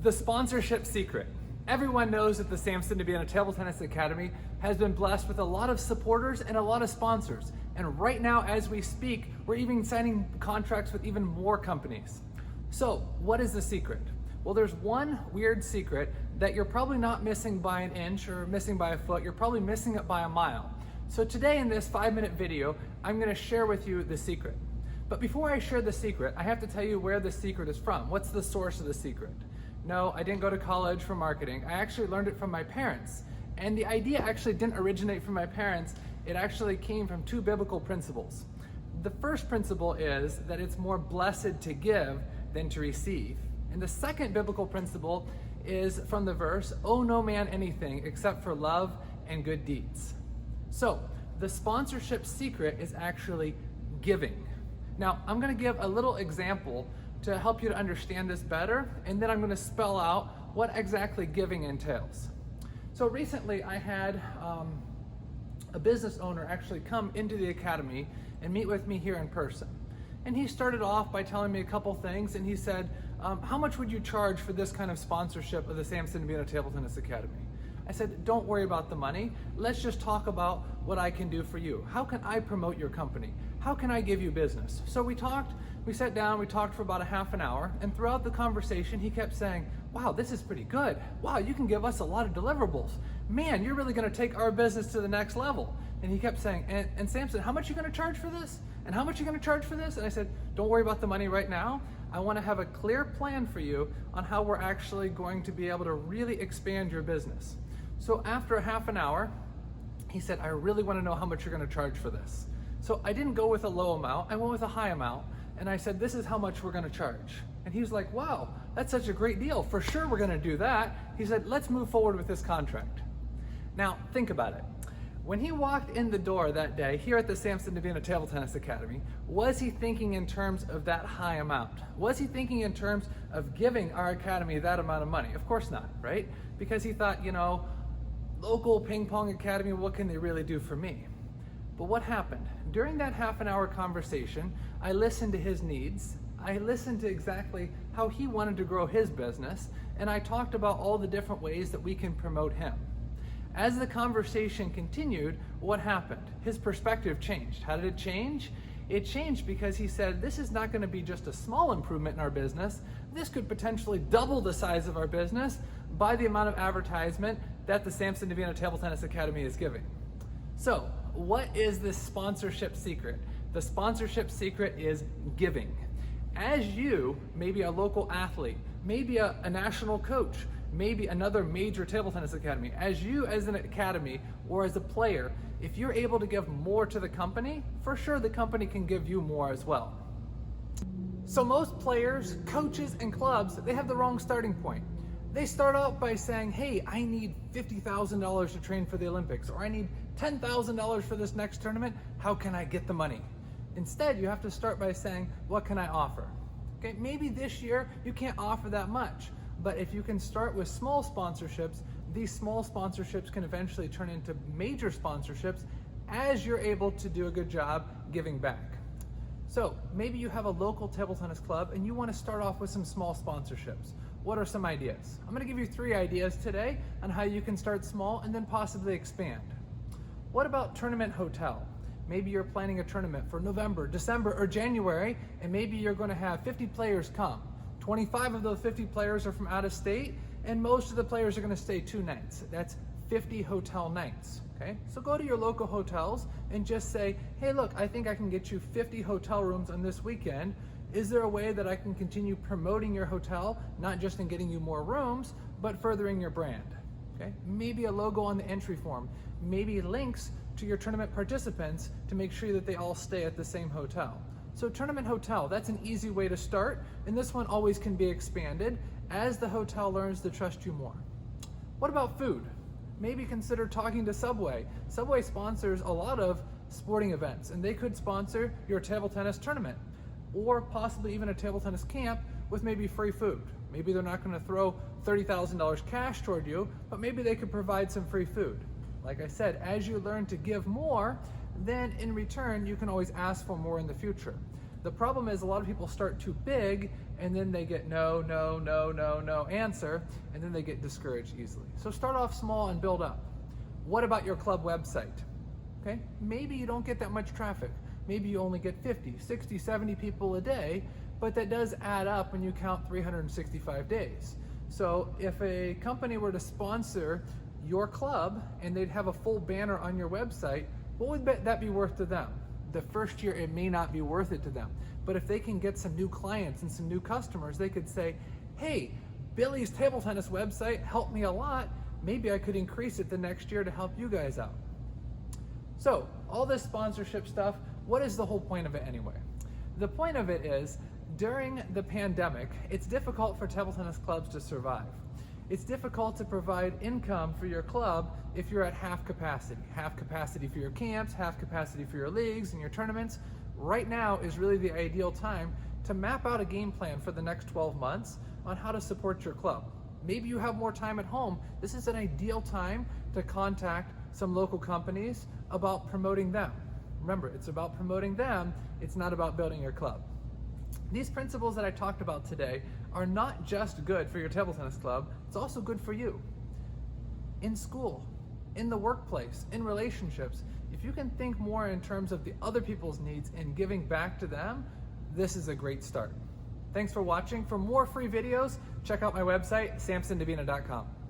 The sponsorship secret. Everyone knows that the Samson Deviano Table Tennis Academy has been blessed with a lot of supporters and a lot of sponsors. And right now, as we speak, we're even signing contracts with even more companies. So, what is the secret? Well, there's one weird secret that you're probably not missing by an inch or missing by a foot, you're probably missing it by a mile. So today in this 5-minute video, I'm gonna share with you the secret. But before I share the secret, I have to tell you where the secret is from. What's the source of the secret? No, I didn't go to college for marketing. I actually learned it from my parents. And the idea actually didn't originate from my parents. It actually came from two biblical principles. The first principle is that it's more blessed to give than to receive. And the second biblical principle is from the verse, "Owe no man anything except for love and good deeds." So the sponsorship secret is actually giving. Now, I'm gonna give a little example to help you to understand this better, and then I'm gonna spell out what exactly giving entails. So recently I had a business owner actually come into the academy and meet with me here in person. And he started off by telling me a couple things, and he said, how much would you charge for this kind of sponsorship of the Samson Deviano Table Tennis Academy? I said, don't worry about the money. Let's just talk about what I can do for you. How can I promote your company? How can I give you business? So we sat down, we talked for about a half an hour, and throughout the conversation, he kept saying, wow, this is pretty good. Wow, you can give us a lot of deliverables. Man, you're really gonna take our business to the next level. And he kept saying, and Samson, how much are you gonna charge for this? And how much are you gonna charge for this? And I said, don't worry about the money right now. I wanna have a clear plan for you on how we're actually going to be able to really expand your business. So after a half an hour, he said, I really wanna know how much you're gonna charge for this. So I didn't go with a low amount, I went with a high amount, and I said, this is how much we're gonna charge. And he was like, wow, that's such a great deal. For sure we're gonna do that. He said, let's move forward with this contract. Now, think about it. When he walked in the door that day here at the Samson Deviano Table Tennis Academy, was he thinking in terms of that high amount? Was he thinking in terms of giving our academy that amount of money? Of course not, right? Because he thought, local ping pong academy, what can they really do for me? But what happened? During that half an hour conversation, I listened to his needs. I listened to exactly how he wanted to grow his business, and I talked about all the different ways that we can promote him. As the conversation continued, what happened? His perspective changed. How did it change? It changed because he said, this is not gonna be just a small improvement in our business. This could potentially double the size of our business by the amount of advertisement that the Samson Deviano Table Tennis Academy is giving. So, what is this sponsorship secret? The sponsorship secret is giving. As you, maybe a local athlete, maybe a national coach, maybe another major table tennis academy, as you as an academy or as a player, if you're able to give more to the company, for sure the company can give you more as well. So most players, coaches, and clubs, they have the wrong starting point. They start out by saying, hey, I need $50,000 to train for the Olympics, or I need $10,000 for this next tournament. How can I get the money? Instead, you have to start by saying, what can I offer? Okay, maybe this year you can't offer that much, but if you can start with small sponsorships, these small sponsorships can eventually turn into major sponsorships as you're able to do a good job giving back. So maybe you have a local table tennis club and you want to start off with some small sponsorships. What are some ideas? I'm going to give you 3 ideas today on how you can start small and then possibly expand. What about tournament hotel? Maybe you're planning a tournament for November, December, or January, and maybe you're going to have 50 players come. 25 of those 50 players are from out of state, and most of the players are going to stay 2 nights. That's 50 hotel nights. Okay? So go to your local hotels and just say, hey, look, I think I can get you 50 hotel rooms on this weekend. Is there a way that I can continue promoting your hotel, not just in getting you more rooms, but furthering your brand? Okay? Maybe a logo on the entry form, maybe links to your tournament participants to make sure that they all stay at the same hotel. So tournament hotel, that's an easy way to start, and this one always can be expanded as the hotel learns to trust you more. What about food? Maybe consider talking to Subway. Subway sponsors a lot of sporting events, and they could sponsor your table tennis tournament, or possibly even a table tennis camp with maybe free food. Maybe they're not going to throw $30,000 cash toward you, but maybe they could provide some free food. Like I said, as you learn to give more, then in return, you can always ask for more in the future. The problem is a lot of people start too big and then they get no answer, and then they get discouraged easily. So start off small and build up. What about your club website? Okay, maybe you don't get that much traffic. Maybe you only get 50, 60, 70 people a day, but that does add up when you count 365 days. So if a company were to sponsor your club and they'd have a full banner on your website, what would that be worth to them? The first year it may not be worth it to them, but if they can get some new clients and some new customers, they could say, hey, Billy's table tennis website helped me a lot, maybe I could increase it the next year to help you guys out. So all this sponsorship stuff, what is the whole point of it anyway? The point of it is, during the pandemic, it's difficult for table tennis clubs to survive. It's difficult to provide income for your club if you're at half capacity for your camps, half capacity for your leagues and your tournaments. Right now is really the ideal time to map out a game plan for the next 12 months on how to support your club. Maybe you have more time at home. This is an ideal time to contact some local companies about promoting them. Remember, it's about promoting them, it's not about building your club. These principles that I talked about today are not just good for your table tennis club, it's also good for you. In school, in the workplace, in relationships, if you can think more in terms of the other people's needs and giving back to them, this is a great start. Thanks for watching. For more free videos, check out my website, samsondavina.com.